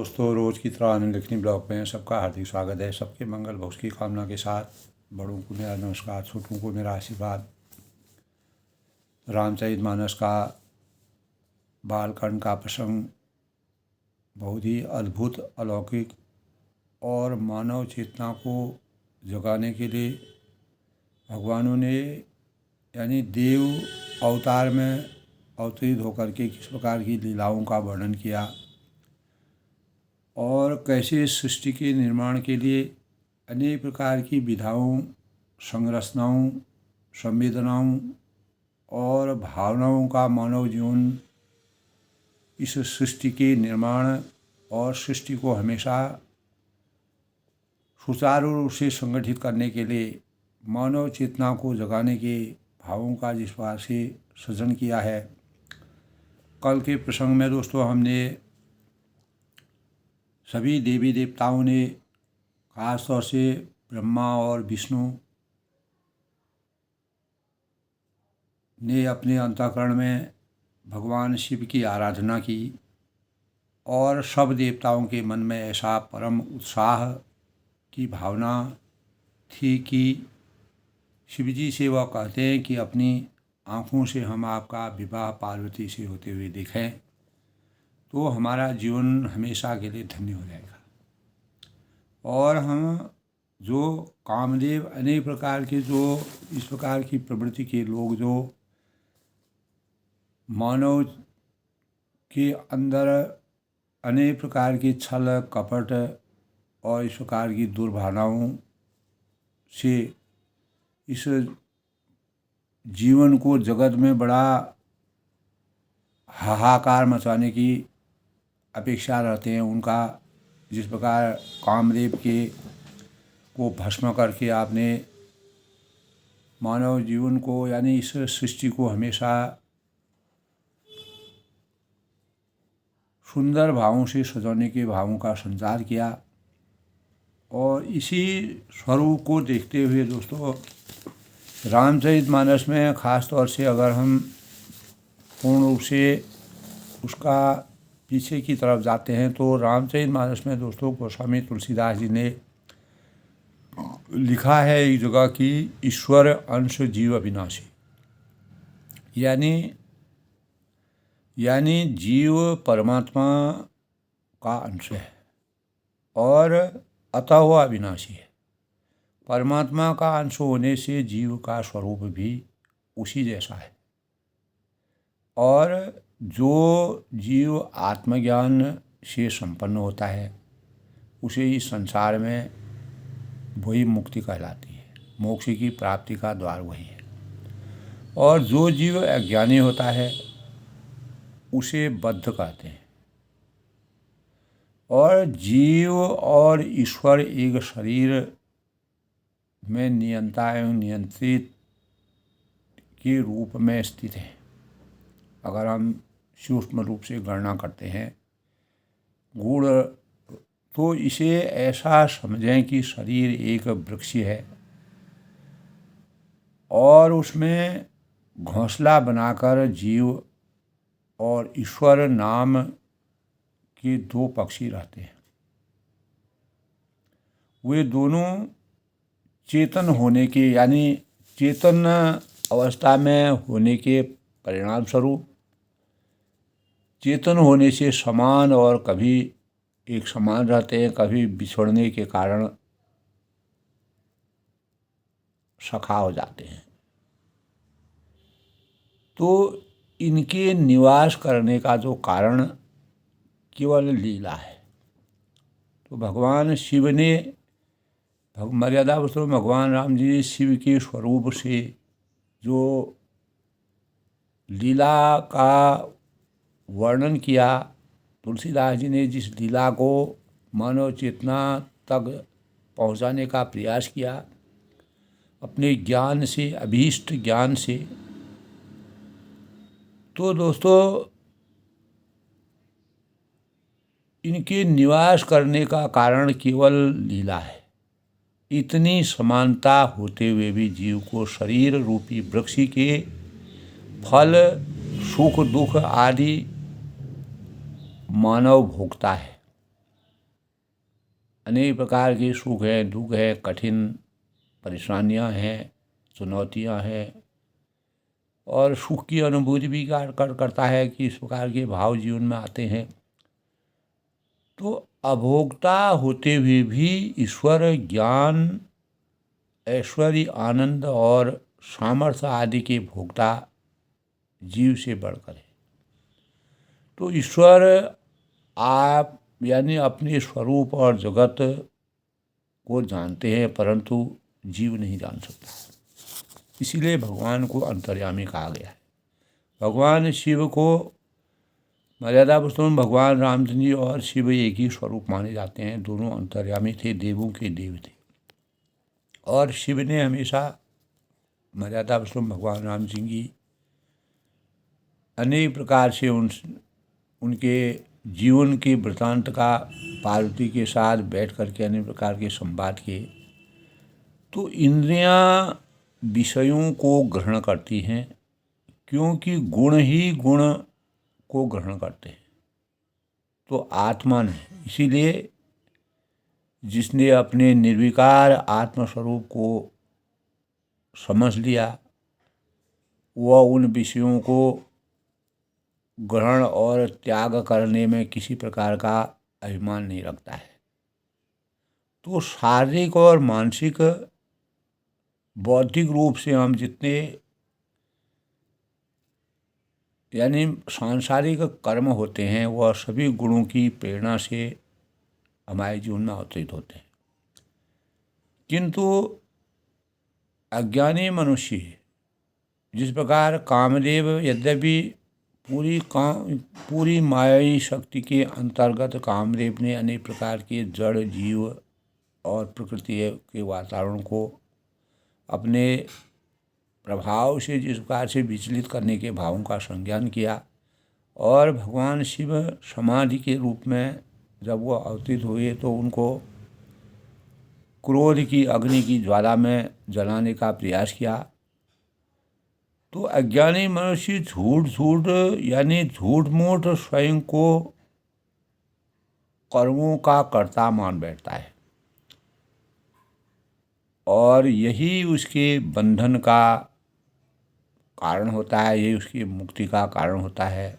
दोस्तों, रोज़ की तरह आनंद लिखनी ब्लॉग में सबका हार्दिक स्वागत है। सबके मंगल भविष्य की कामना के साथ बड़ों को मेरा नमस्कार, छोटों को मेरा आशीर्वाद। रामचरितमानस का बालकांड का प्रसंग बहुत ही अद्भुत, अलौकिक और मानव चेतना को जगाने के लिए भगवानों ने यानी देव अवतार में अवतरित होकर के किस प्रकार की लीलाओं का वर्णन किया और कैसे सृष्टि के निर्माण के लिए अनेक प्रकार की विधाओं, संरचनाओं, संवेदनाओं और भावनाओं का मानव जीवन इस सृष्टि के निर्माण और सृष्टि को हमेशा सुचारू रूप से संगठित करने के लिए मानव चेतना को जगाने के भावों का जिस प्रकार से सृजन किया है। कल के प्रसंग में दोस्तों हमने सभी देवी देवताओं ने, खास तौर से ब्रह्मा और विष्णु ने अपने अंतःकरण में भगवान शिव की आराधना की और सब देवताओं के मन में ऐसा परम उत्साह की भावना थी कि शिवजी से वह कहते हैं कि अपनी आँखों से हम आपका विवाह पार्वती से होते हुए देखें तो हमारा जीवन हमेशा के लिए धन्य हो जाएगा। और हम जो कामदेव अनेक प्रकार के जो इस प्रकार की प्रवृत्ति के लोग जो मानव के अंदर अनेक प्रकार की छल कपट और इस प्रकार की दुर्भावनाओं से इस जीवन को जगत में बड़ा हाहाकार मचाने की अपेक्षा रहते हैं, उनका जिस प्रकार कामदेव के को भस्म करके आपने मानव जीवन को यानी इस सृष्टि को हमेशा सुंदर भावों से सजाने के भावों का संचार किया। और इसी स्वरूप को देखते हुए दोस्तों रामचरितमानस में ख़ास तौर से अगर हम पूर्ण रूप से उसका पीछे की तरफ जाते हैं तो रामचरितमानस में दोस्तों गोस्वामी तुलसीदास जी ने लिखा है एक जगह कि ईश्वर अंश जीव अविनाशी, यानी जीव परमात्मा का अंश है और अतः वह अविनाशी है। परमात्मा का अंश होने से जीव का स्वरूप भी उसी जैसा है और जो जीव आत्मज्ञान से संपन्न होता है उसे इस संसार में वही मुक्ति कहलाती है, मोक्ष की प्राप्ति का द्वार वही है। और जो जीव अज्ञानी होता है उसे बद्ध कहते हैं। और जीव और ईश्वर एक शरीर में नियंता एवं नियंत्रित के रूप में स्थित है। अगर हम सूक्ष्म रूप से गणना करते हैं गुण तो इसे ऐसा समझें कि शरीर एक वृक्ष है और उसमें घोंसला बनाकर जीव और ईश्वर नाम के दो पक्षी रहते हैं। वे दोनों चेतन होने के यानी चेतन अवस्था में होने के परिणाम स्वरूप चेतन होने से समान और कभी एक समान रहते हैं, कभी बिछड़ने के कारण सखा हो जाते हैं। तो इनके निवास करने का जो कारण केवल लीला है। तो भगवान शिव ने मर्यादा पुरुषोत्तम भगवान राम जी शिव के स्वरूप से जो लीला का वर्णन किया, तुलसीदास जी ने जिस लीला को मानव चेतना तक पहुंचाने का प्रयास किया अपने ज्ञान से, अभीष्ट ज्ञान से, तो दोस्तों इनके निवास करने का कारण केवल लीला है। इतनी समानता होते हुए भी जीव को शरीर रूपी वृक्ष के फल, सुख दुख आदि मानव भोगता है अनेक प्रकार के सुख हैं, दुख है, कठिन परेशानियां हैं, चुनौतियां हैं, और सुख की अनुभूति भी करता है कि इस प्रकार के भाव जीवन में आते हैं। तो अभोक्ता होते हुए भी ईश्वर ज्ञान, ऐश्वर्य, आनंद और सामर्थ्य आदि के भोक्ता जीव से बढ़कर है। तो ईश्वर आप यानी अपने स्वरूप और जगत को जानते हैं, परंतु जीव नहीं जान सकता। इसीलिए भगवान को अंतर्यामी कहा गया है। भगवान शिव को मर्यादा पुरुषोत्तम भगवान रामचंद्र जी और शिव एक ही स्वरूप माने जाते हैं। दोनों अंतर्यामी थे, देवों के देव थे। और शिव ने हमेशा मर्यादा पुरुषोत्तम भगवान राम सिंह जी अनेक प्रकार से उनके जीवन के वृतांत का पार्वती के साथ बैठ करके अनेक प्रकार के संवाद किए। तो इंद्रियां विषयों को ग्रहण करती हैं, क्योंकि गुण ही गुण को ग्रहण करते हैं। तो आत्मा नहीं। इसीलिए जिसने अपने निर्विकार आत्मस्वरूप को समझ लिया, वह उन विषयों को ग्रहण और त्याग करने में किसी प्रकार का अभिमान नहीं रखता है। तो शारीरिक और मानसिक, बौद्धिक रूप से हम जितने यानी सांसारिक कर्म होते हैं, वह सभी गुणों की प्रेरणा से हमारे जीवन में अवतरित होते हैं। किंतु अज्ञानी मनुष्य जिस प्रकार कामदेव यद्यपि पूरी मायावी शक्ति के अंतर्गत कामदेव ने अनेक प्रकार के जड़ जीव और प्रकृति के वातावरण को अपने प्रभाव से जिस प्रकार से विचलित करने के भावों का संज्ञान किया, और भगवान शिव समाधि के रूप में जब वो अवतरित हुए तो उनको क्रोध की अग्नि की ज्वाला में जलाने का प्रयास किया। तो अज्ञानी मनुष्य झूठ यानी झूठ मूठ स्वयं को कर्मों का कर्ता मान बैठता है, और यही उसके बंधन का कारण होता है, यही उसकी मुक्ति का कारण होता है।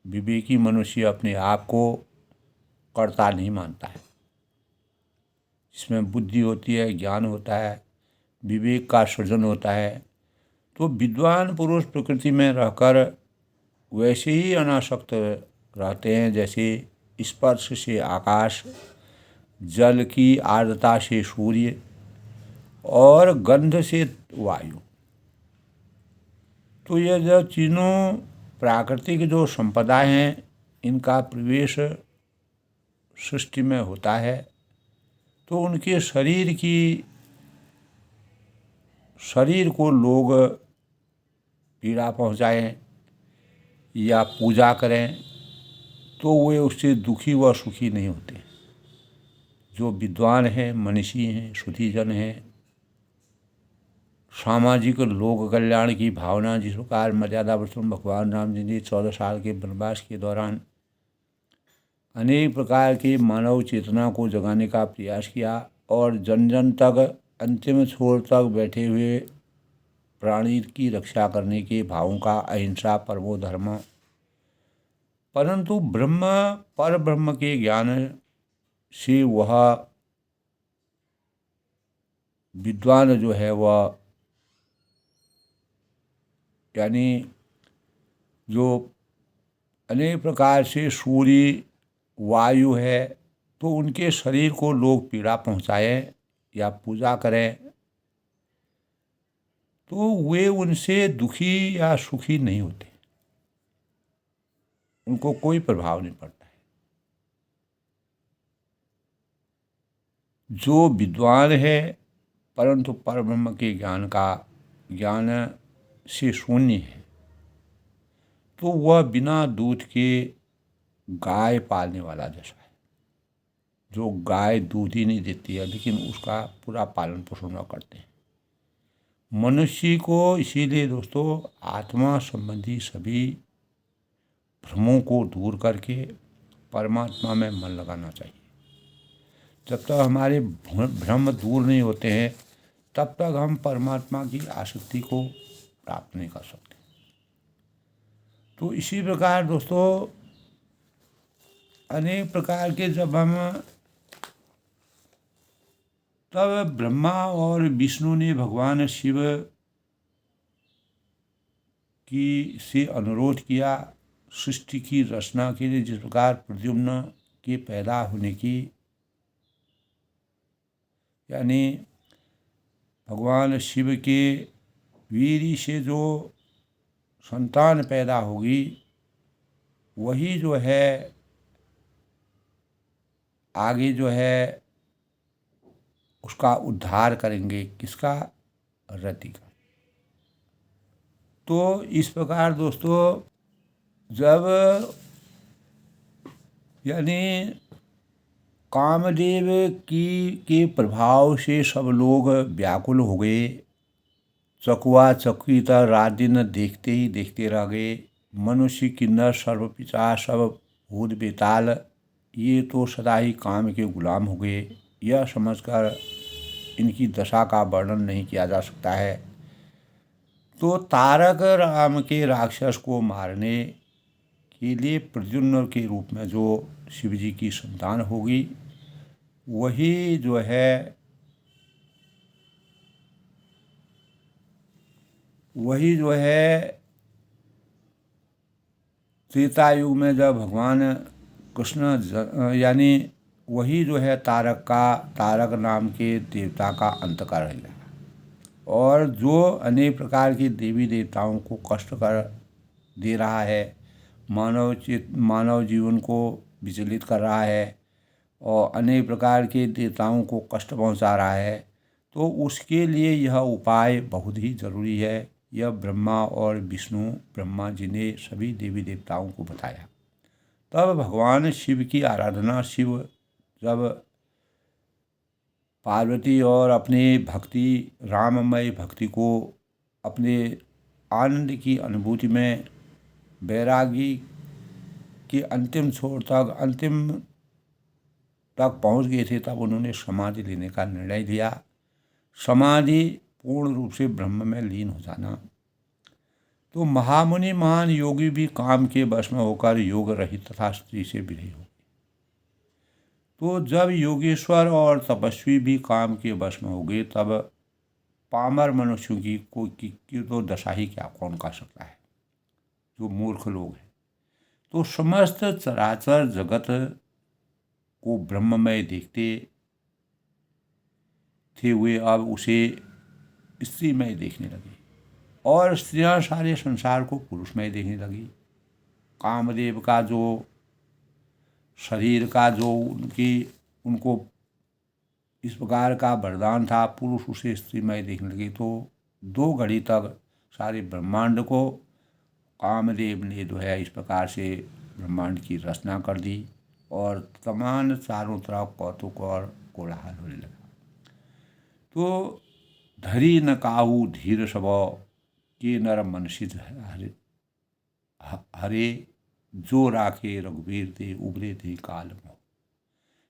विवेकी मनुष्य अपने आप को कर्ता नहीं मानता है। इसमें बुद्धि होती है, ज्ञान होता है, विवेक का सृजन होता है। तो विद्वान पुरुष प्रकृति में रहकर वैसे ही अनासक्त रहते हैं जैसे स्पर्श से आकाश, जल की आर्द्रता से सूर्य और गंध से वायु। तो ये जो तीनों प्राकृतिक जो संपदाएं हैं, इनका प्रवेश सृष्टि में होता है तो उनके शरीर को लोग पीड़ा पहुंचाएं या पूजा करें तो वे उससे दुखी व सुखी नहीं होते। जो विद्वान हैं, मनीषी हैं, शुद्धिजन हैं, सामाजिक लोक कल्याण की भावना जिस प्रकार मर्यादा पुरुषोत्तम भगवान राम जी ने 14 साल के वनवास के दौरान अनेक प्रकार की मानव चेतना को जगाने का प्रयास किया, और जन जन तक अंतिम छोर तक बैठे हुए प्राणी की रक्षा करने के भावों का अहिंसा परमो धर्म। परंतु पर ब्रह्म के ज्ञान से वह विद्वान जो है वह यानी जो अनेक प्रकार से सूर्य वायु है, तो उनके शरीर को लोग पीड़ा पहुंचाएं या पूजा करें तो वे उनसे दुखी या सुखी नहीं होते, उनको कोई प्रभाव नहीं पड़ता है। जो विद्वान है परंतु परब्रह्म के ज्ञान से शून्य है, तो वह बिना दूध के गाय पालने वाला जैसा है। जो गाय दूध ही नहीं देती है लेकिन उसका पूरा पालन पोषण करते हैं। मनुष्य को इसीलिए दोस्तों आत्मा संबंधी सभी भ्रमों को दूर करके परमात्मा में मन लगाना चाहिए। जब तक हमारे भ्रम दूर नहीं होते हैं तब तक हम परमात्मा की आसक्ति को प्राप्त नहीं कर सकते। तो इसी प्रकार दोस्तों अनेक प्रकार के जब हम तब ब्रह्मा और विष्णु ने भगवान शिव की से अनुरोध किया सृष्टि की रचना के लिए। जिस प्रकार प्रद्युम्न के पैदा होने की यानी भगवान शिव के वीर्य से जो संतान पैदा होगी वही जो है आगे जो है उसका उद्धार करेंगे, किसका? रति का। तो इस प्रकार दोस्तों जब यानी कामदेव के प्रभाव से सब लोग व्याकुल हो गए, चकुआ चकुई तक रात दिन देखते ही देखते रह गए। मनुष्य किन्नर सर्व पिशाच सब भूत बेताल ये तो सदा ही काम के गुलाम हो गए। यह समझकर इनकी दशा का वर्णन नहीं किया जा सकता है। तो तारक राम के राक्षस को मारने के लिए प्रद्युम्न के रूप में जो शिव जी की संतान होगी वही जो है त्रेता युग में जब भगवान कृष्ण यानी वही जो है तारक नाम के देवता का अंत करेगा और जो अनेक प्रकार की देवी देवताओं को कष्ट कर दे रहा है, मानव जीवन को विचलित कर रहा है और अनेक प्रकार के देवताओं को कष्ट पहुंचा रहा है। तो उसके लिए यह उपाय बहुत ही ज़रूरी है। यह ब्रह्मा और विष्णु ब्रह्मा जी ने सभी देवी देवताओं को बताया। तब भगवान शिव की आराधना शिव जब पार्वती और अपनी भक्ति राममय भक्ति को अपने आनंद की अनुभूति में वैरागी के अंतिम छोर तक पहुंच गए थे, तब उन्होंने समाधि लेने का निर्णय लिया। समाधि पूर्ण रूप से ब्रह्म में लीन हो जाना। तो महामुनि महान योगी भी काम के वश में होकर योग रहित तथा स्त्री से विरही हो। तो जब योगेश्वर और तपस्वी भी काम के वश में हो गए तब पामर मनुष्यों की तो दशा ही क्या कौन कर सकता है, जो मूर्ख लोग हैं। तो समस्त चराचर जगत को ब्रह्ममय देखते थे हुए अब उसे स्त्रीमय देखने लगे और स्त्रियां सारे संसार को पुरुषमय देखने लगी। कामदेव का जो शरीर का जो उनको इस प्रकार का वरदान था, पुरुष उसे स्त्रीमय देखने लगे। तो 2 घड़ी तक सारे ब्रह्मांड को कामदेव ने जो है इस प्रकार से ब्रह्मांड की रचना कर दी और तमाम चारों तरफ कौतुक और कोलाहल होने लगा। तो धरी न काहू धीर सब के नर मनसिद हरे जो राखे रघुवीर दे उबरे थे काल में।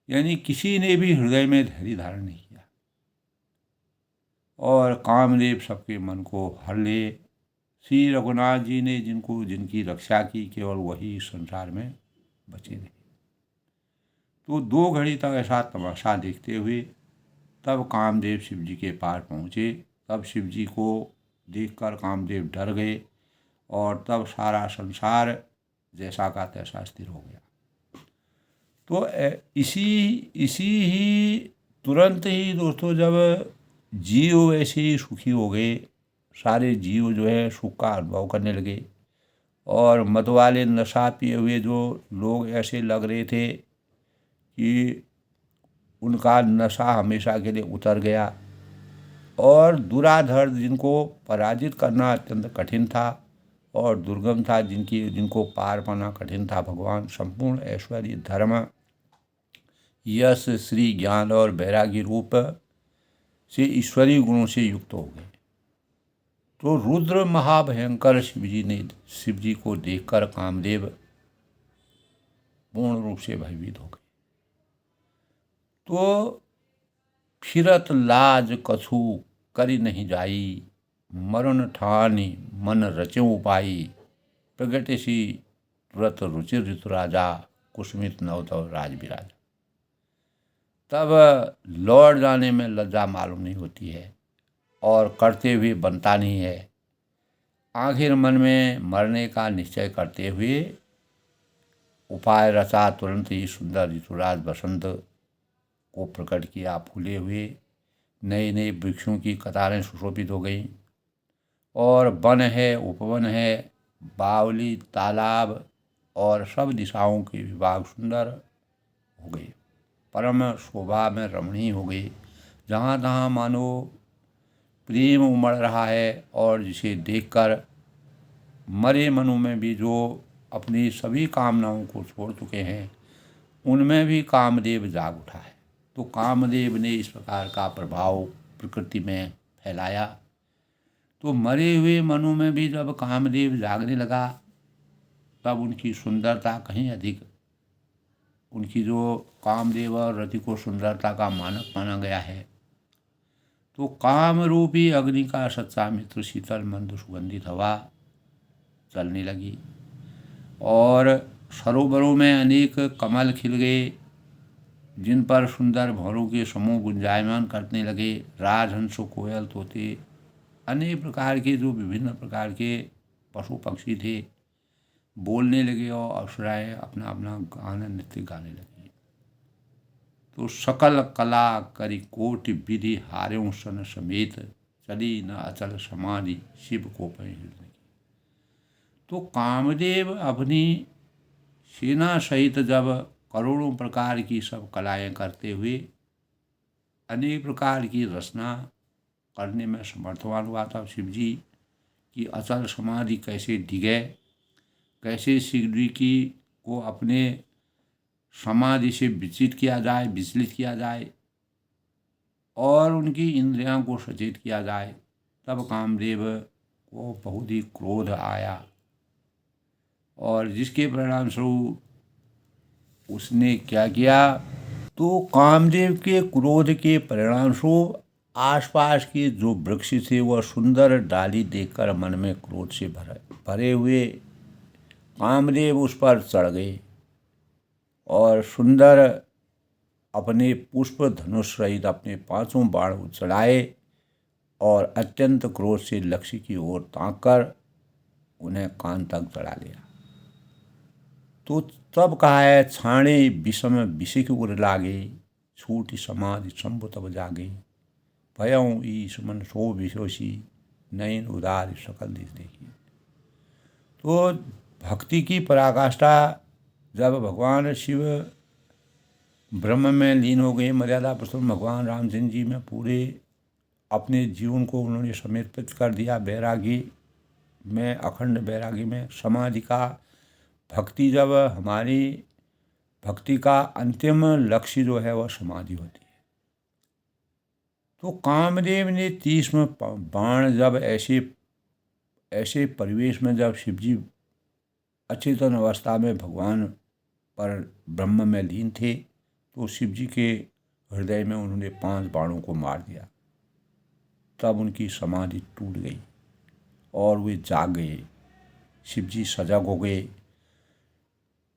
यानी किसी ने भी हृदय में धैर्य धारण नहीं किया और कामदेव सबके मन को हर ले। श्री रघुनाथ जी ने जिनकी रक्षा की केवल वही संसार में बचे रहे। तो 2 घड़ी तक ऐसा तमाशा देखते हुए तब कामदेव शिव जी के पास पहुँचे। तब शिव जी को देखकर कामदेव डर गए और तब सारा संसार जैसा का तैसा स्थिर हो गया। तो इसी ही तुरंत ही दोस्तों जब जीव ऐसे ही सुखी हो गए, सारे जीव जो है सुख का अनुभव करने लगे और मद वाले नशा पिए हुए जो लोग ऐसे लग रहे थे कि उनका नशा हमेशा के लिए उतर गया और दुराधर जिनको पराजित करना अत्यंत कठिन था और दुर्गम था, जिनको पार पाना कठिन था, भगवान संपूर्ण ऐश्वर्य धर्म यश श्री ज्ञान और वैरागी रूप से ईश्वरीय गुणों से युक्त हो गए। तो रुद्र महाभयंकर शिव जी को देखकर कामदेव पूर्ण रूप से भयभीत हो गए। तो फिरत लाज कछु करी नहीं जाई, मरण ठानी मन रचे उपाई, प्रगटेसी तुरत रुचि ऋतु राजा, कुसुमित नव तव राज विराज। तब लौट जाने में लज्जा मालूम नहीं होती है और करते हुए बनता नहीं है। आखिर मन में मरने का निश्चय करते हुए उपाय रचा, तुरंत ही सुंदर ऋतुराज बसंत को प्रकट किया। फूले हुए नए नए वृक्षों की कतारें सुशोभित हो गईं और वन है, उपवन है, बावली, तालाब और सब दिशाओं के विभाग सुंदर हो गए, परम शोभा में रमणीय हो गई। जहाँ तहाँ मानो प्रेम उमड़ रहा है और जिसे देखकर मरे मनों में भी जो अपनी सभी कामनाओं को छोड़ चुके हैं, उनमें भी कामदेव जाग उठा है। तो कामदेव ने इस प्रकार का प्रभाव प्रकृति में फैलाया। तो मरे हुए मनों में भी जब कामदेव जागने लगा, तब उनकी सुंदरता कहीं अधिक, उनकी जो कामदेव और रति को सुंदरता का मानक माना गया है। तो काम रूपी अग्नि का सच्चा मित्र शीतल मंद सुगंधित हवा चलने लगी और सरोवरों में अनेक कमल खिल गए, जिन पर सुंदर भंवरों के समूह गुंजायमान करने लगे। राजहंस, कोयल, तोते, अनेक प्रकार के जो विभिन्न प्रकार के पशु पक्षी थे बोलने लगे और अप्सराएं अपना अपना गाना नृत्य गाने लगी। तो सकल कला करी कोटि विधि हार्यों सन समेत, चली न अचल समाधि शिव को पै हृदय। तो कामदेव अपनी सेना सहित जब करोड़ों प्रकार की सब कलाएं करते हुए अनेक प्रकार की रचना करने में समर्थवान हुआ था। शिव जी की अचल समाधि कैसे डिगे, कैसे शिव जी की को अपने समाधि से विचलित किया जाए और उनकी इंद्रियों को सचेत किया जाए, तब कामदेव को बहुत ही क्रोध आया और जिसके परिणाम स्वरूप उसने क्या किया। तो कामदेव के क्रोध के परिणाम स्वरूप आसपास के जो वृक्ष थे वह सुंदर डाली देखकर मन में क्रोध से भरे हुए कामदेव उस पर चढ़ गए और सुंदर अपने पुष्प धनुष सहित अपने पांचों बाण चढ़ाए और अत्यंत क्रोध से लक्ष्य की ओर ताककर उन्हें कान तक चढ़ा लिया। तो तब कहा है, छाणे विषम विषिक उर लागे, छूटी समाधि शंभु तब जागे, भयं ईश मन सो विशोषी, नयन उदार सकल दिश देखिए। तो भक्ति की पराकाष्ठा जब भगवान शिव ब्रह्म में लीन हो गए, मर्यादा पुरुषोत्तम भगवान रामचंद्र जी में पूरे अपने जीवन को उन्होंने समर्पित कर दिया। वैरागी में, अखंड वैरागी में, समाधि का, भक्ति जब हमारी भक्ति का अंतिम लक्ष्य जो है वह समाधि होती है। तो कामदेव ने 30वें बाण जब ऐसे परिवेश में जब शिवजी अचेतन अवस्था में भगवान पर ब्रह्म में लीन थे, तो शिवजी के हृदय में उन्होंने 5 बाणों को मार दिया। तब उनकी समाधि टूट गई और वे जाग गए, शिवजी सजग हो गए।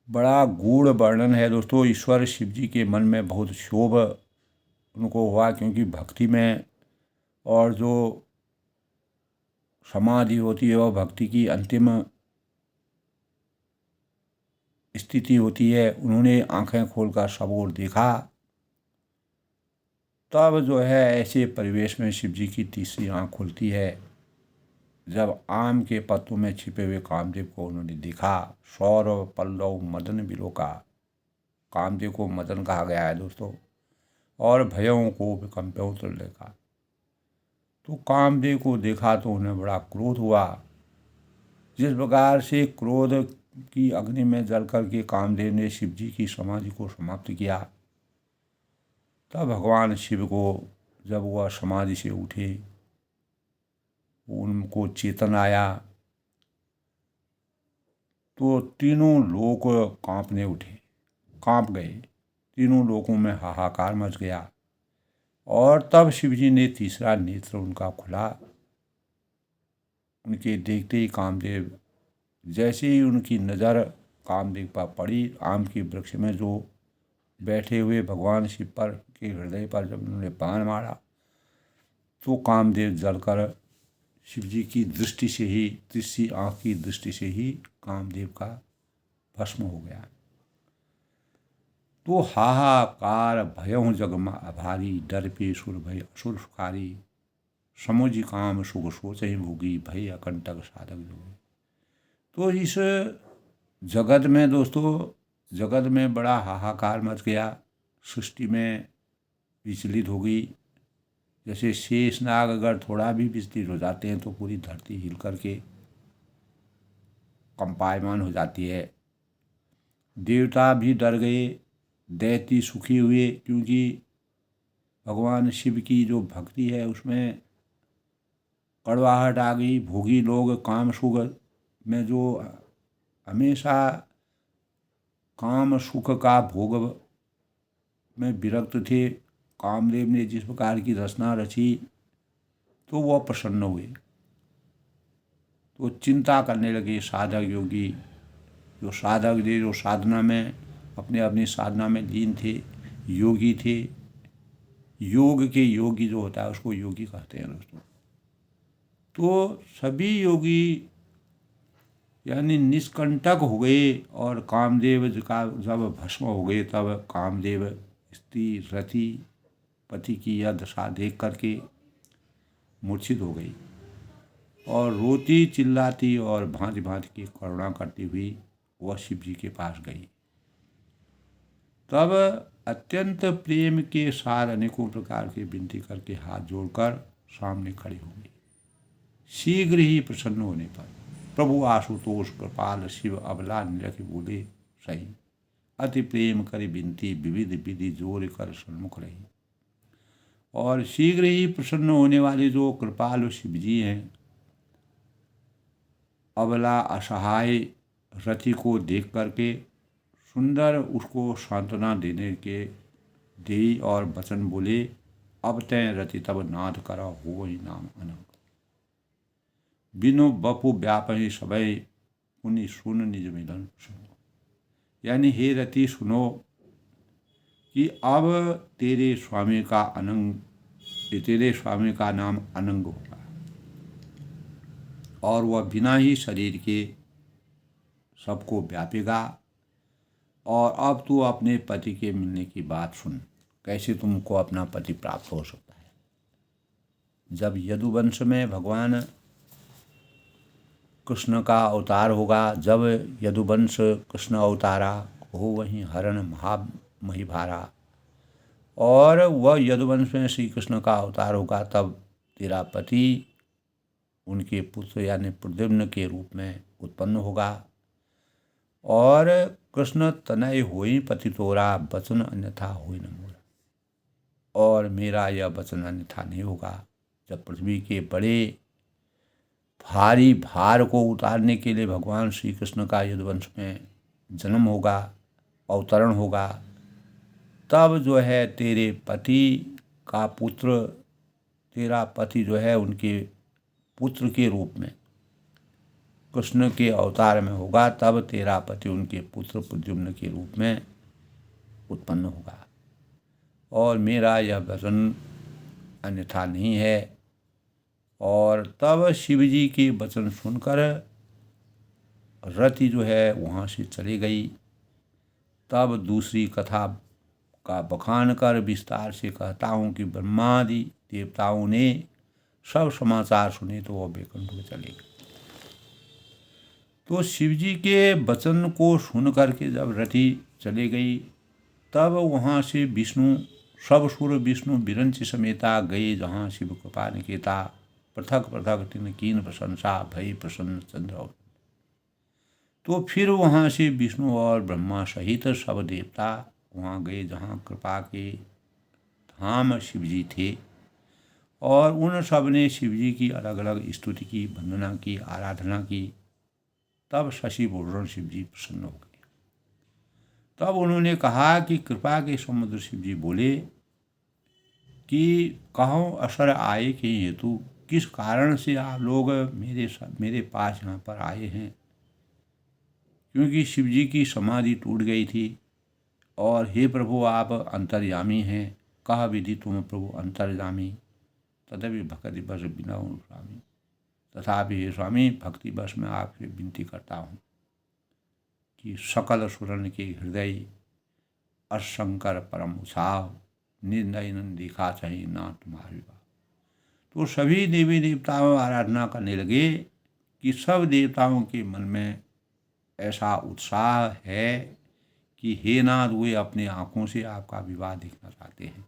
बड़ा गूढ़ वर्णन है दोस्तों। ईश्वर शिवजी के मन में बहुत क्षोभ उनको हुआ, क्योंकि भक्ति में और जो समाधि होती है वह भक्ति की अंतिम स्थिति होती है। उन्होंने आंखें खोलकर सब ओर देखा, तब जो है ऐसे परिवेश में शिवजी की तीसरी आंख खुलती है, जब आम के पत्तों में छिपे हुए कामदेव को उन्होंने देखा। सौरव पल्लव मदन विलोका, कामदेव को मदन कहा गया है दोस्तों, और भयों को विकंप्यों देखा। तो कामदेव को देखा तो उन्हें बड़ा क्रोध हुआ। जिस प्रकार से क्रोध की अग्नि में जल करके कामदेव ने शिवजी की समाधि को समाप्त किया, तब भगवान शिव को जब वह समाधि से उठे, उनको चेतन आया, तो तीनों लोग कांप गए। तीनों लोकों में हाहाकार मच गया। और तब शिवजी ने तीसरा नेत्र उनका खुला। उनके देखते ही कामदेव, जैसे ही उनकी नज़र कामदेव पर पड़ी, आम के वृक्ष में जो बैठे हुए भगवान शिव पर के हृदय पर जब उन्होंने बाण मारा तो कामदेव जलकर शिवजी की दृष्टि से ही, तीसरी आँख की दृष्टि से ही कामदेव का भस्म हो गया। तो हाहाकार भयं जगमा अभारी, डर पे सुर भय असुर सुखारी, समुझ काम सुख सोचहि भोगी, भय अकंटक साधक जोगी। तो इस जगत में दोस्तों, जगत में बड़ा हाहाकार मच गया, सृष्टि में विचलित हो गई। जैसे शेषनाग अगर थोड़ा भी विचलित हो जाते हैं तो पूरी धरती हिल करके कंपायमान हो जाती है। देवता भी डर गए, दैत्य सुखी हुए, क्योंकि भगवान शिव की जो भक्ति है उसमें कड़वाहट आ गई। भोगी लोग काम सुख में जो हमेशा काम सुख का भोग में विरक्त थे, कामदेव ने जिस प्रकार की रचना रची तो वह प्रसन्न हुए। तो चिंता करने लगे साधक योगी, जो साधक थे, जो साधना में अपनी साधना में लीन थे, योगी थे। योग के योगी जो होता है उसको योगी कहते हैं दोस्तों। तो सभी योगी यानी निष्कंटक हो गए। और कामदेव का जब भस्म हो गए तब कामदेव स्त्री रति पति की यह दशा देख करके मूर्छित हो गई और रोती चिल्लाती और भांति भांति की करुणा करती हुई वह शिव जी के पास गई। तब अत्यंत प्रेम के साथ अनेकों प्रकार की विनती करके हाथ जोड़कर सामने खड़ी हो गई। शीघ्र ही प्रसन्न होने पर प्रभु आशुतोष कृपाल शिव अबला निरख बोले सही, अति प्रेम कर विनती विविध विधि जोर कर सन्मुख रही। और शीघ्र ही प्रसन्न होने वाले जो कृपालु शिव जी हैं, अबला असहाय रति को देख करके सुंदर उसको सांत्वना देने के दी और वचन बोले, अब तय रति तब नाथ करा हो ही नाम अनंग, बिनु बपु व्यापहि सबय पुनि सुन निज मिलन सुनो। यानी हे रति सुनो कि अब तेरे स्वामी का नाम अनंग होगा और वह बिना ही शरीर के सबको व्यापेगा। और अब तू अपने पति के मिलने की बात सुन, कैसे तुमको अपना पति प्राप्त हो सकता है। जब यदुवंश में भगवान कृष्ण का अवतार होगा, जब यदुवंश कृष्ण अवतारा हो वहीं हरण महामहिभारा, और वह यदुवंश में श्री कृष्ण का अवतार होगा, तब तेरा पति उनके पुत्र यानी प्रद्युम्न के रूप में उत्पन्न होगा। और कृष्ण तनय होई पति तोरा, वचन अन्यथा होई न मोरा। और मेरा यह वचन अन्यथा नहीं होगा। जब पृथ्वी के बड़े भारी भार को उतारने के लिए भगवान श्री कृष्ण का यदुवंश में जन्म होगा, अवतरण होगा, तब जो है तेरे पति का पुत्र, तेरा पति जो है उनके पुत्र के रूप में कृष्ण के अवतार में होगा, तब तेरा पति उनके पुत्र प्रद्युम्न के रूप में उत्पन्न होगा। और मेरा यह वचन अन्यथा नहीं है। और तब शिव जी के वचन सुनकर रति जो है वहाँ से चली गई। तब दूसरी कथा का बखान कर विस्तार से कहता हूँ कि ब्रह्मादि देवताओं ने सब समाचार सुने तो वह बैकुंठ में चले गए। तो शिव जी के वचन को सुन करके जब रति चले गई, तब वहाँ से विष्णु सब सुर विष्णु बिरंच समेता गए जहाँ शिव कृपा निकेता, पृथक पृथक तिन कीन प्रशंसा भई प्रसन्न चंद्र। तो फिर वहाँ से विष्णु और ब्रह्मा सहित सब देवता वहाँ गए जहाँ कृपा के धाम शिव जी थे, और उन सब ने शिव जी की अलग अलग स्तुति की, वंदना की, आराधना की। तब शशि भूषण शिव जी प्रसन्न हो गए। तब उन्होंने कहा कि कृपा के समुद्र शिव जी बोले कि कहो असर आए के हेतु, किस कारण से आप लोग मेरे पास यहाँ पर आए हैं। क्योंकि शिव जी की समाधि टूट गई थी और हे प्रभु आप अंतर्यामी हैं, कह विधि तुम प्रभु अंतर्यामी, तदपि भक्ति बस बिना स्वामी, तथापि हे स्वामी भक्ति बस में आपसे विनती करता हूँ कि सकल सुरन के हृदय अशंकर परम उत्साह, निर्णय देखा चाहिए ना तुम्हारी बात। तो सभी देवी देवताओं आराधना करने लगे कि सब देवताओं के मन में ऐसा उत्साह है कि हे नाथ वे अपने आँखों से आपका विवाह देखना चाहते हैं।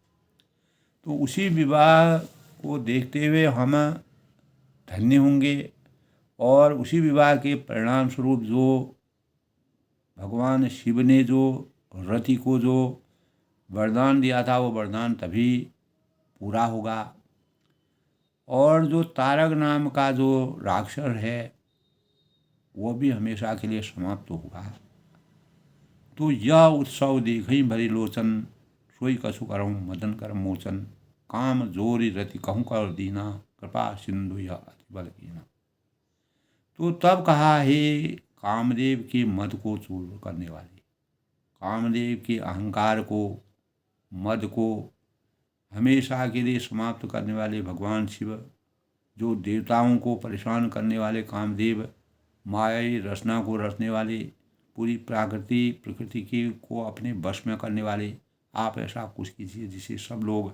तो उसी विवाह को देखते हुए हम धन्य होंगे और उसी विवाह के परिणाम स्वरूप जो भगवान शिव ने जो रति को जो वरदान दिया था वो वरदान तभी पूरा होगा। और जो तारक नाम का जो राक्षस है वो भी हमेशा के लिए समाप्त होगा। तो यह उत्सव देखई भरी लोचन, सोई कसु करऊँ मदन कर मोचन, काम जोरी रति कहूँ कर दीना, कृपा सिंधु यह अति बल कीना। तो तब कहा हे कामदेव के मद को चूर करने वाले, कामदेव के अहंकार को, मद को हमेशा के लिए समाप्त करने वाले भगवान शिव, जो देवताओं को परेशान करने वाले कामदेव, मायाई रचना को रचने वाले, पूरी प्रकृति की को अपने वश में करने वाले, आप ऐसा कुछ कीजिए जिससे सब लोग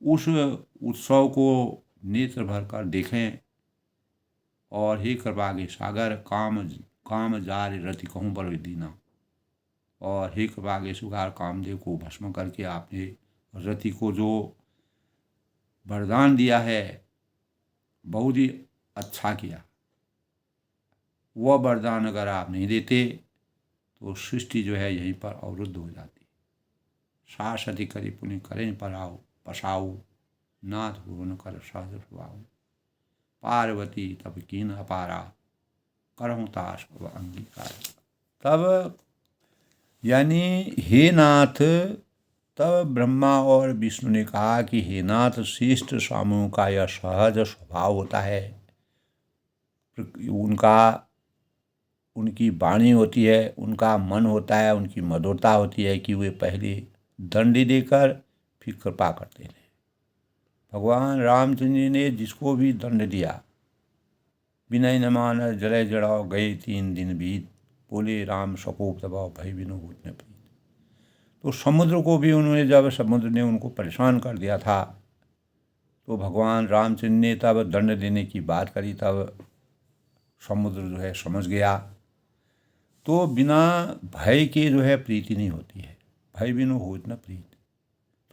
उस उत्सव को नेत्र भर कर देखें। और हे कृपा के सागर काम जार रति कहूँ पर दीना, और हे कृपा के सुगार कामदेव को भस्म करके आपने रति को जो वरदान दिया है बहुत ही अच्छा किया। वह वरदान अगर आप नहीं देते तो सृष्टि जो है यहीं पर अवरुद्ध हो जाती। सासति करी पुण्य करें पराओ पसाऊ, नाथ भुवन कर सहज स्वभाव, पार्वती तब कीन अपारा, करहूँ ताश अंगीकार। तब यानी हे नाथ, तब ब्रह्मा और विष्णु ने कहा कि हे नाथ, श्रेष्ठ स्वामियों का यह सहज स्वभाव होता है, उनकी वाणी होती है, उनका मन होता है, उनकी मधुरता होती है कि वे पहले दंड देकर फिर कृपा करते हैं। भगवान रामचंद्र जी ने जिसको भी दंड दिया, विनय न मान जलय जड़ाओ गए 3 दिन बीत, बोले राम सकोप दबाओ भय बिनु होत न प्रीत। तो समुद्र को भी उन्होंने, जब समुद्र ने उनको परेशान कर दिया था तो भगवान रामचंद्र ने तब दंड देने की बात करी, तब समुद्र जो है समझ गया। तो बिना भय के जो है प्रीति नहीं होती है, भय बिनु होत न प्रीत।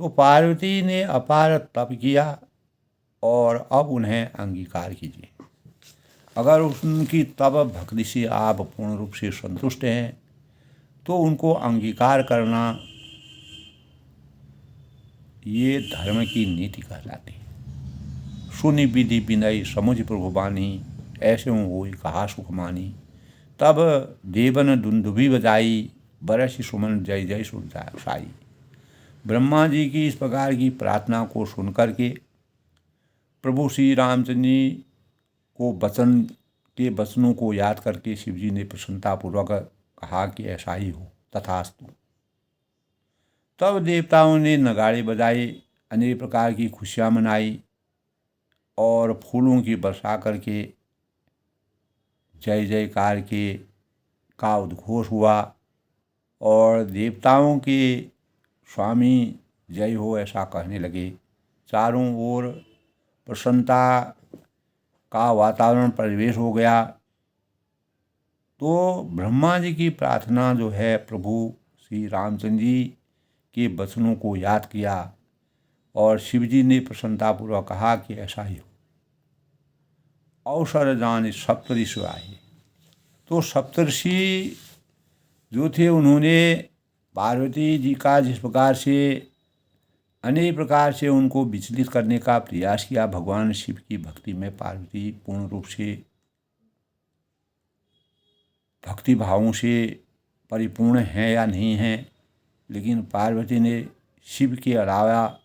तो पार्वती ने अपार तप किया और अब उन्हें अंगीकार कीजिए। अगर उनकी तप भक्ति से आप पूर्ण रूप से संतुष्ट हैं तो उनको अंगीकार करना ये धर्म की नीति कहलाती है। सुनि विधि विनय समुझ प्रभु बानी, ऐसे हुई कहा सुख मानी, तब देवन दुंदुभी बजाई, बरस सुमन जय जय सुर साई। ब्रह्मा जी की इस प्रकार की प्रार्थना को सुनकर के प्रभु श्री रामचंद्र जी को वचनों को याद करके शिव जी ने प्रसन्नतापूर्वक कहा कि ऐसा ही हो, तथास्तु। तब देवताओं ने नगाड़े बजाए, अनेक प्रकार की खुशियाँ मनाई और फूलों की वर्षा करके जय जयकार का उद्घोष हुआ और देवताओं के स्वामी जय हो ऐसा कहने लगे। चारों ओर प्रसन्नता का वातावरण परिवेश हो गया। तो ब्रह्मा जी की प्रार्थना जो है, प्रभु श्री रामचंद्र जी के वचनों को याद किया और शिव जी ने प्रसन्नतापूर्वक कहा कि ऐसा ही हो। अवसर जान सप्तऋषि आए। तो सप्तऋषि जो थे उन्होंने पार्वती जी का जिस प्रकार से अनेक प्रकार से उनको विचलित करने का प्रयास किया, भगवान शिव की भक्ति में पार्वती पूर्ण रूप से भक्ति भावों से परिपूर्ण हैं या नहीं हैं, लेकिन पार्वती ने शिव के अलावा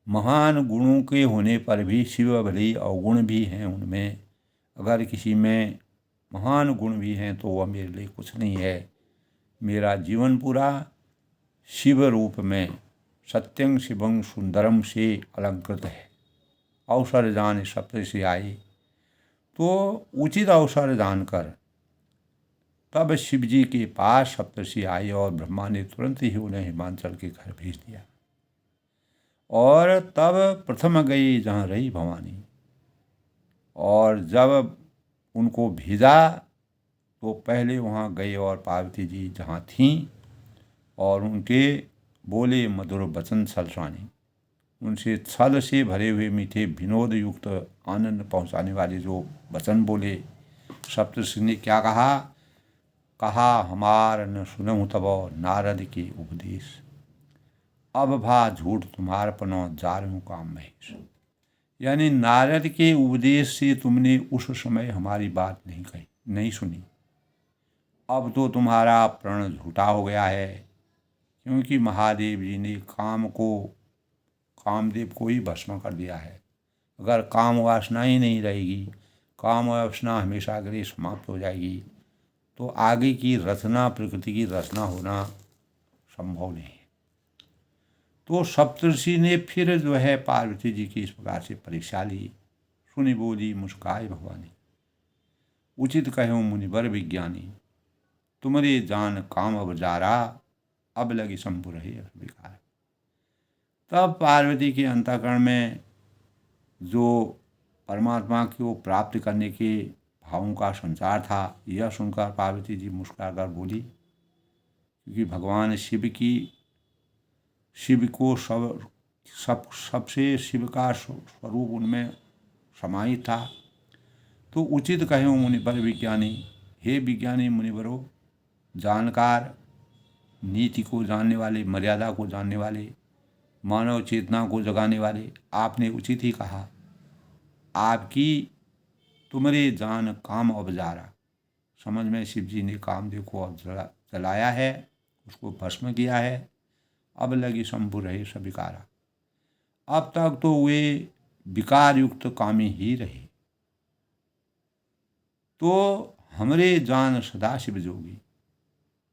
महान गुणों के होने पर भी, शिव भले ही अवगुण भी हैं उनमें, अगर किसी में महान गुण भी हैं तो वह मेरे लिए कुछ नहीं है। मेरा जीवन पूरा शिव रूप में सत्यं शिवं सुंदरम से अलंकृत है। अवसर जान सप्तऋषि आए, तो उचित अवसर जानकर तब शिव जी के पास सप्तऋषि आए और ब्रह्मा ने तुरंत ही उन्हें हिमांचल के घर भेज दिया। और तब प्रथम गई जहाँ रही भवानी, और जब उनको भेजा तो पहले वहाँ गए और पार्वती जी जहाँ थीं और उनके बोले मधुर वचन छलसाने, उनसे छल से भरे हुए मीठे विनोद युक्त आनंद पहुँचाने वाले जो वचन बोले। सप्तऋषि ने क्या कहा? कहा हमार न सुनहु तब नारद के उपदेश, अब भा झूठ तुम्हार पनो जारहूँ काम महेश। यानी नारद के उपदेश से तुमने उस समय हमारी बात नहीं कही, नहीं सुनी, अब तो तुम्हारा प्रण झूठा हो गया है, क्योंकि महादेव जी ने कामदेव को ही भस्म कर दिया है। अगर काम वासना ही नहीं रहेगी, काम वासना हमेशा के लिए समाप्त हो जाएगी, तो आगे की रचना, प्रकृति की रचना होना संभव नहीं है। तो सप्तऋषि ने फिर जो है पार्वती जी की इस प्रकार से परीक्षा ली। सुनी बोली मुस्काए भवानी, उचित कहो मुनिवर विज्ञानी, तुमरे जान काम अब जारा, अब लगी शंभु रहे विकार। तब पार्वती के अंतःकरण में जो परमात्मा को प्राप्त करने के भावों का संचार था, यह सुनकर पार्वती जी मुस्कुराकर बोली, क्योंकि भगवान शिव को सबसे शिव का स्वरूप उनमें समाहित था। तो उचित कहो मुनिवर विज्ञानी, हे विज्ञानी मुनिवरों, जानकार, नीति को जानने वाले, मर्यादा को जानने वाले, मानव चेतना को जगाने वाले, आपने उचित ही कहा। आपकी तुमरे जान काम अब जारा, समझ में शिव जी ने कामदेव को अब जलाया है, उसको भस्म किया है, अब लगी शंभु रहे सविकारा। अब तक तो वे विकार युक्त कामी ही रहे, तो हमरे जान सदा शिव जोगी।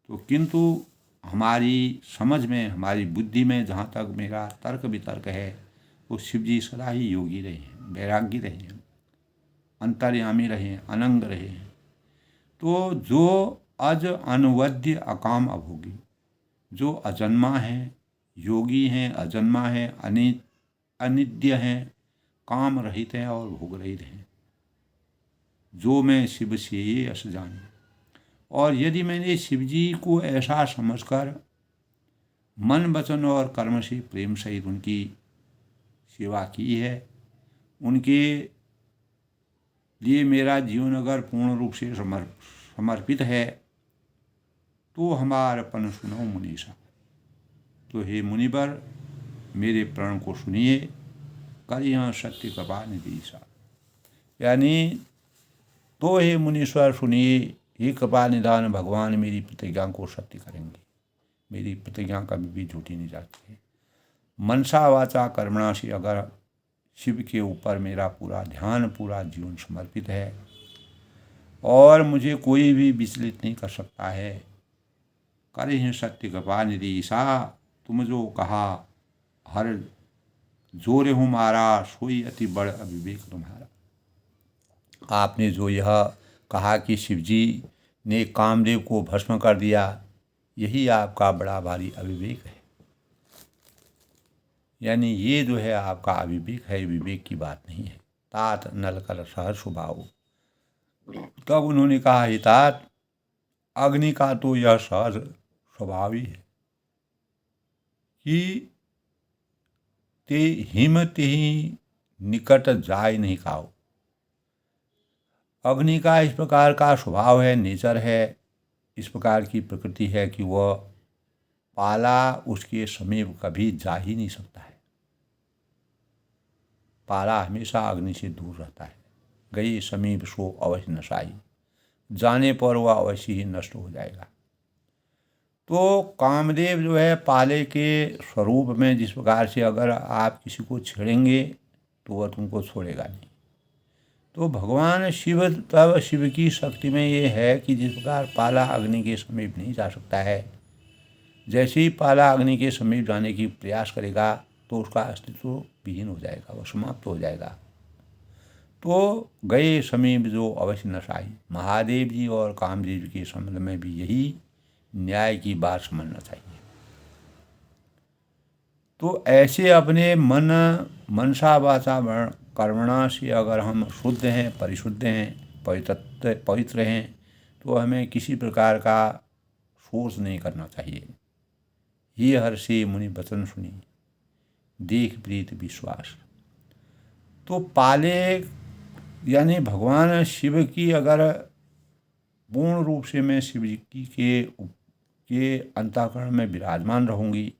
तो किंतु हमारी समझ में, हमारी बुद्धि में जहाँ तक मेरा तर्क वितर्क है, वो शिव जी सदा ही योगी रहे हैं, वैरागी रहे हैं, अंतर्यामी रहे हैं, अनंग रहे हैं। तो जो अज अनवद्य अकाम अभोगी, जो अजन्मा है, योगी हैं, अजन्मा है, अनित्य हैं, काम रहित हैं और भोग रहित हैं, जो मैं शिव से ये अस जानी। और यदि मैंने शिव जी को ऐसा समझकर मन वचन और कर्म से प्रेम सहित उनकी सेवा की है, उनके लिए मेरा जीवन अगर पूर्ण रूप से समर्पित है, तो हमारपन सुनो मुनीसा। तो हे मुनिवर, मेरे प्रण को सुनिए, कर यहाँ सत्य कृपा निधीसा। यानी तो हे मुनीश्वर सुनिए, हे कृपा निधान भगवान मेरी प्रतिज्ञा को सत्य करेंगे। मेरी प्रतिज्ञा कभी भी झूठी नहीं जाती है। मनसा वाचा कर्मणा से अगर शिव के ऊपर मेरा पूरा ध्यान, पूरा जीवन समर्पित है और मुझे कोई भी विचलित नहीं कर सकता है। करे हैं सत्य कृपा निधि ईसा, तुम जो कहा हर जोर हूँ मारा, सोई अति बड़ अविवेक तुम्हारा। आपने जो यह कहा कि शिव जी ने कामदेव को भस्म कर दिया, यही आपका बड़ा भारी अविवेक है। यानी ये जो है आपका अविवेक है, विवेक की बात नहीं है। तात नल कल सहर स्वभाव। तब उन्होंने कहा, हे तात, अग्नि का तो यह सहज स्वभाव ही है कि ते हिम तेहि निकट जाय नहीं खाओ। अग्नि का इस प्रकार का स्वभाव है, नेचर है, इस प्रकार की प्रकृति है कि वह पाला उसके समीप कभी जा ही नहीं सकता है। पाला हमेशा अग्नि से दूर रहता है। गई समीप सो अवश्य नशाई, जाने पर वह अवश्य ही नष्ट हो जाएगा। तो कामदेव जो है पाले के स्वरूप में जिस प्रकार से अगर आप किसी को छेड़ेंगे तो वह तुमको छोड़ेगा नहीं। तो भगवान शिव, तब शिव की शक्ति में ये है कि जिस प्रकार पाला अग्नि के समीप नहीं जा सकता है, जैसे ही पाला अग्नि के समीप जाने की प्रयास करेगा तो उसका अस्तित्व विहीन हो जाएगा, वह समाप्त हो जाएगा। तो गए समीप जो अवश्य न साई, महादेव जी और कामदेव जी के संबंध में भी यही न्याय की बात समझना चाहिए। तो ऐसे अपने मनसा वाचा कर्मणा से अगर हम शुद्ध हैं, परिशुद्ध हैं, पवित्र हैं, तो हमें किसी प्रकार का सोच नहीं करना चाहिए। ये हर्षे मुनि वचन सुनी, देख प्रीत विश्वास। तो पाले यानी भगवान शिव की अगर पूर्ण रूप से मैं शिव जी के अंतःकरण में विराजमान रहूँगी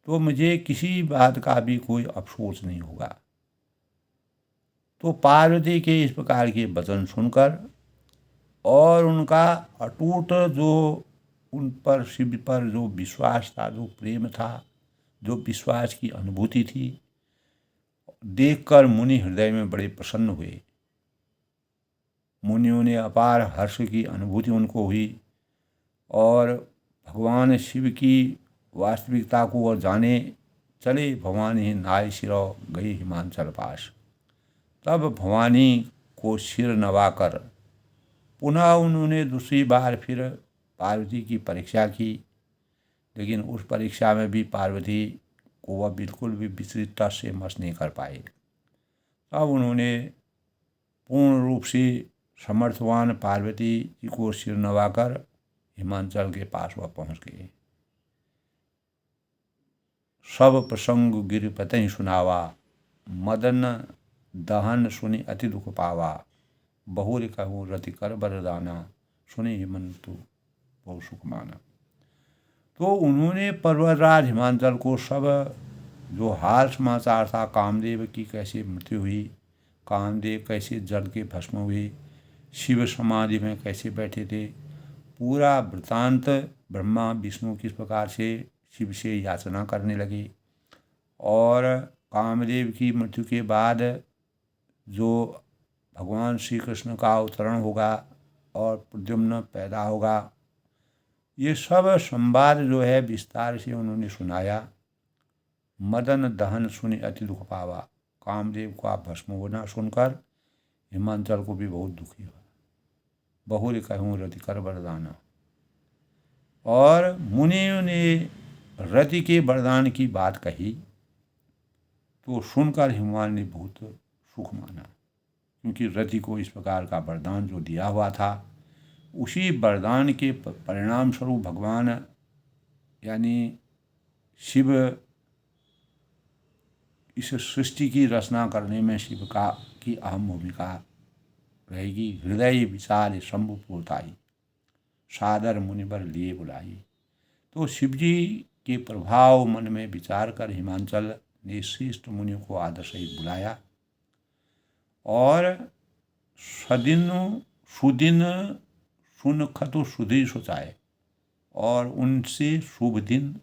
तो मुझे किसी बात का भी कोई अफसोस नहीं होगा। तो पार्वती के इस प्रकार के वचन सुनकर और उनका अटूट जो उन पर शिव पर जो विश्वास था, जो प्रेम था, जो विश्वास की अनुभूति थी, देखकर मुनि हृदय में बड़े प्रसन्न हुए। मुनियों ने अपार हर्ष की अनुभूति उनको हुई और भगवान शिव की वास्तविकता को और जाने चले भवानी नाय सिरो गई हिमांचल पास। तब भवानी को सिर नवाकर पुनः उन्होंने दूसरी बार फिर पार्वती की परीक्षा की, लेकिन उस परीक्षा में भी पार्वती को वह बिल्कुल भी विचलितता से मस नहीं कर पाए। तब उन्होंने पूर्ण रूप से समर्थवान पार्वती जी को सिर नवाकर हिमांचल के पास वह पहुँच गए। सब प्रसंग गिरिपतहि सुनावा, मदन दहन सुनि अति दुख पावा। बहुर कहूँ रति कर बरदाना, सुनि हिमंतु बहु सुख माना। तो उन्होंने पर्वतराज हिमांचल को सब जो हाल समाचार था, कामदेव की कैसे मृत्यु हुई, कामदेव कैसे जल के भस्म हुए, शिव समाधि में कैसे बैठे थे, पूरा वृतांत ब्रह्मा विष्णु किस प्रकार से शिव से याचना करने लगे और कामदेव की मृत्यु के बाद जो भगवान श्री कृष्ण का अवतरण होगा और प्रद्युम्न पैदा होगा, ये सब संवाद जो है विस्तार से उन्होंने सुनाया। मदन दहन सुनि अति दुख पावा, कामदेव का भस्म होना सुनकर हिमांचल को भी बहुत दुखी हुआ। बहुर कहूँ रति कर वरदाना, और मुनियों ने रति के वरदान की बात कही तो सुनकर हिमवान ने बहुत सुख माना, क्योंकि रति को इस प्रकार का वरदान जो दिया हुआ था, उसी वरदान के परिणाम स्वरूप भगवान यानी शिव इस सृष्टि की रचना करने में शिव की अहम भूमिका रहेगी। हृदय विशाल शंभु पूर्ताई, सादर मुनिवर लिए बुलाई। तो शिव जी के प्रभाव मन में विचार कर हिमांचल ने श्रेष्ठ मुनियों को आदर सहित बुलाया और सुदिन सुनखतु सुधी सोचाए, और उनसे शुभ दिन,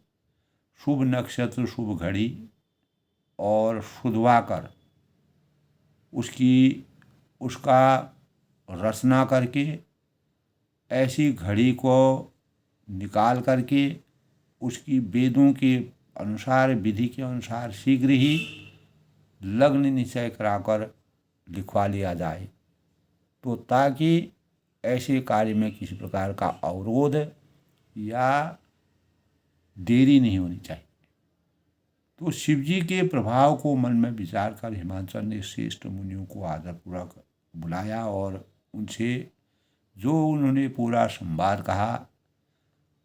शुभ नक्षत्र, शुभ घड़ी और शुद्धवा कर उसका रचना करके ऐसी घड़ी को निकाल करके उसकी वेदों के अनुसार, विधि के अनुसार शीघ्र ही लग्न निश्चय कराकर लिखवा लिया जाए, तो ताकि ऐसे कार्य में किसी प्रकार का अवरोध या देरी नहीं होनी चाहिए। तो शिव जी के प्रभाव को मन में विचार कर हिमांचल ने श्रेष्ठ मुनियों को आदरपूर्वक बुलाया और उनसे जो उन्होंने पूरा संवाद कहा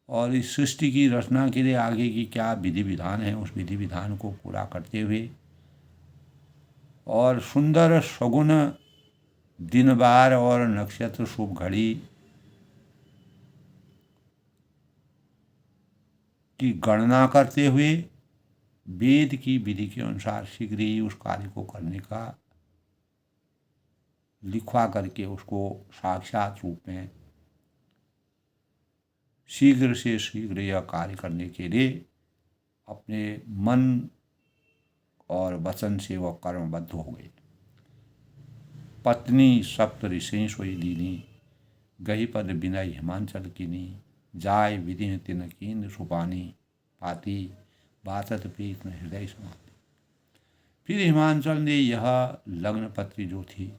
और इस सृष्टि की रचना के लिए आगे की क्या विधि विधान है, उस विधि विधान को पूरा करते हुए और सुंदर सगुन दिन बार और नक्षत्र शुभ घड़ी की गणना करते हुए वेद की विधि के अनुसार शीघ्र ही उस कार्य को करने का लिखवा करके उसको साक्षात रूप में शीघ्र से शीघ्र यह कार्य करने के लिए अपने मन और वचन से वह कर्मबद्ध हो गए। पत्नी सप्त ऋषि सोई दीनी, गही पद बिनय हिमांचल कीनी, जाय विधि तिन कीन सुपानी, पाती बासत प्रीत न हृदय समाती। फिर हिमांचल ने यह लग्न पत्री जो थी,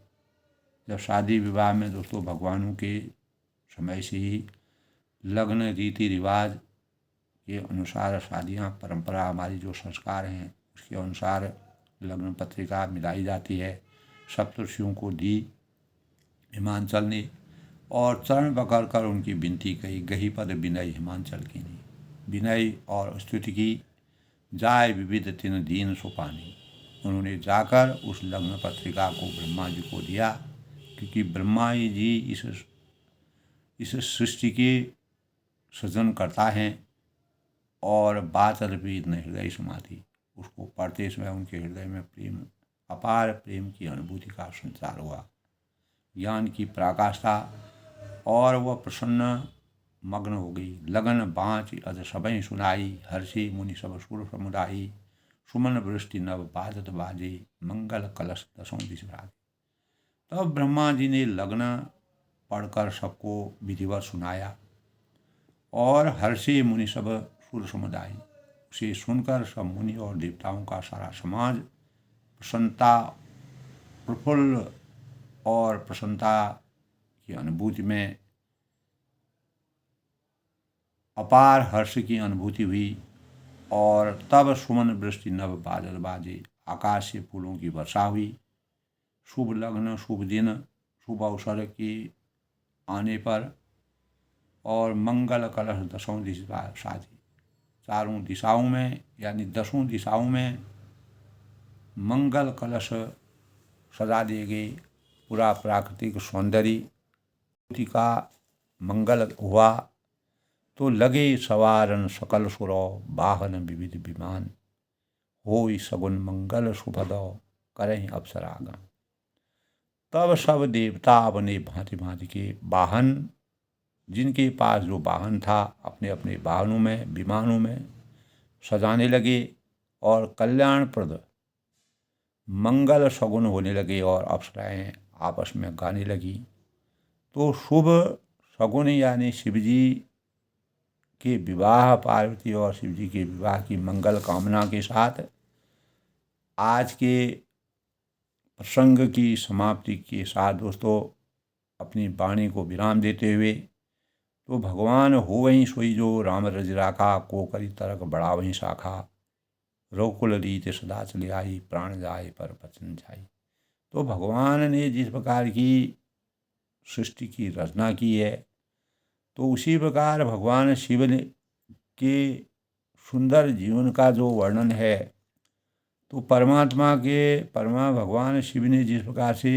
जब शादी विवाह में दोस्तों भगवानों के समय से ही लग्न रीति रिवाज के अनुसार शादियाँ, परंपरा हमारी जो संस्कार हैं उसके अनुसार लग्न पत्रिका मिलाई जाती है। सप्तर्षियों को दी हिमांचल ने और चरण पकड़ कर उनकी विनती कही, गही पद विनय हिमांचल की नहीं, विनय और स्तुति की। जाय विविध तिन दीन सुपानी, उन्होंने जाकर उस लग्न पत्रिका को ब्रह्मा जी को दिया, क्योंकि ब्रह्मा जी इस सृष्टि के सृजन करता है और बात अर्पित न हृदय समाधि, उसको पढ़ते समय उनके हृदय में प्रेम, अपार प्रेम की अनुभूति का संचार हुआ, ज्ञान की पराकाष्ठा, और वह प्रसन्न मग्न हो गई। लगन बाँच अज सबई सुनाई, हर्षि मुनि सब सुर समुदायी, सुमन वृष्टि नव बाजत बाजे, मंगल कलश दसों दिश भ्राजे। तब ब्रह्मा जी ने लग्न पढ़कर सबको विधिवत सुनाया और हर्षि मुनि सब सुर समुदाय, उसे सुनकर सब मुनि और देवताओं का सारा समाज प्रसन्नता, प्रफुल्ल और प्रसन्नता की अनुभूति में अपार हर्ष की अनुभूति हुई। और तब सुमन वृष्टि नव बादल बाजे, आकाश से फूलों की वर्षा हुई। शुभ लग्न, शुभ दिन, शुभ अवसर के आने पर और मंगल कलश दसों दिशा साजी, चारों दिशाओं में यानी दसों दिशाओं में मंगल कलश सजा दिए गए। पूरा प्राकृतिक सौंदर्य का मंगल हुआ। तो लगे सवारन सकल सुरो, वाहन विविध विमान, होई सगुन मंगल सुभदौ, करें अप्सरागम। तब सब देवता अपने भांति भांति के वाहन, जिनके पास जो वाहन था, अपने अपने वाहनों में, विमानों में सजाने लगे और कल्याणप्रद मंगल सगुन होने लगे और अप्सराएं आपस में गाने लगी। तो शुभ सगुन यानी शिवजी के विवाह, पार्वती और शिवजी के विवाह की मंगल कामना के साथ आज के प्रसंग की समाप्ति के साथ दोस्तों अपनी वाणी को विराम देते हुए, तो भगवान हो वहीं सोई जो राम रज राखा, को करी तरक बड़ा वहीं शाखा, रघुकुल रीत सदा चले आई, प्राण जाए पर बचन जाई। तो भगवान ने जिस प्रकार की सृष्टि की रचना की है, तो उसी प्रकार भगवान शिव ने के सुंदर जीवन का जो वर्णन है, तो परमा भगवान शिव ने जिस प्रकार से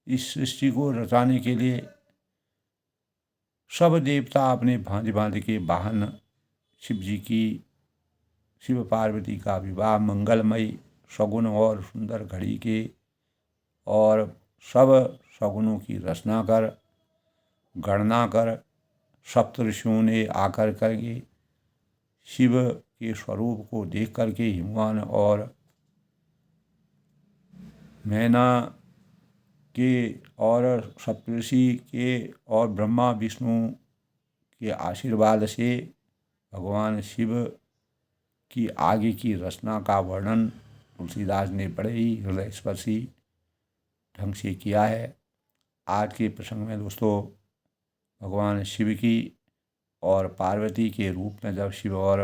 इस सृष्टि को रचाने के लिए सब देवता अपने भांति भांति के वाहन, शिव पार्वती का विवाह मंगलमयी सगुन और सुंदर घड़ी के और सब सगुनों की रचना कर, गणना कर, सप्तऋषियों ने आकर करके शिव के स्वरूप को देख करके हिमवान और मैना के और सप्तऋषि के और ब्रह्मा विष्णु के आशीर्वाद से भगवान शिव की आगे की रचना का वर्णन तुलसीदास ने बड़े ही हृदय स्पर्शी ढंग से किया है। आज के प्रसंग में दोस्तों भगवान शिव की और पार्वती के रूप में जब शिव और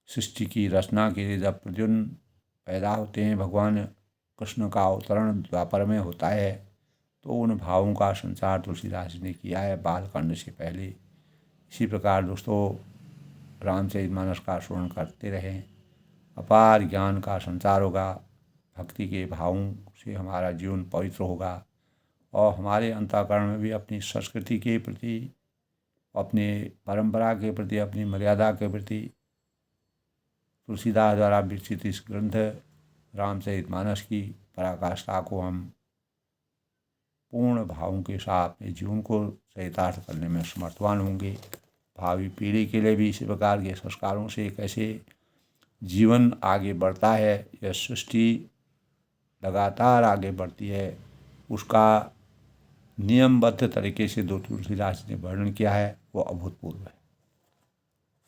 सृष्टि की रचना के लिए जब प्रद्युम्न पैदा होते हैं, भगवान कृष्ण का अवतरण द्वापर में होता है, तो उन भावों का संचार तुलसीदास ने किया है बालकांड से पहले। इसी प्रकार दोस्तों रामचरितमानस का श्रवण करते रहें, अपार ज्ञान का संचार होगा, भक्ति के भावों से हमारा जीवन पवित्र होगा और हमारे अंतःकरण में भी अपनी संस्कृति के प्रति, अपने परंपरा के प्रति, अपनी मर्यादा के प्रति तुलसीदास द्वारा विरचित इस ग्रंथ रामचरितमानस की पराकाष्ठा को हम पूर्ण भावों के साथ अपने जीवन को चरितार्थ करने में समर्थवान होंगे। भावी पीढ़ी के लिए भी इसी प्रकार के संस्कारों से कैसे जीवन आगे बढ़ता है, यह सृष्टि लगातार आगे बढ़ती है, उसका नियमबद्ध तरीके से जो तुलसीदास ने वर्णन किया है वो अभूतपूर्व है।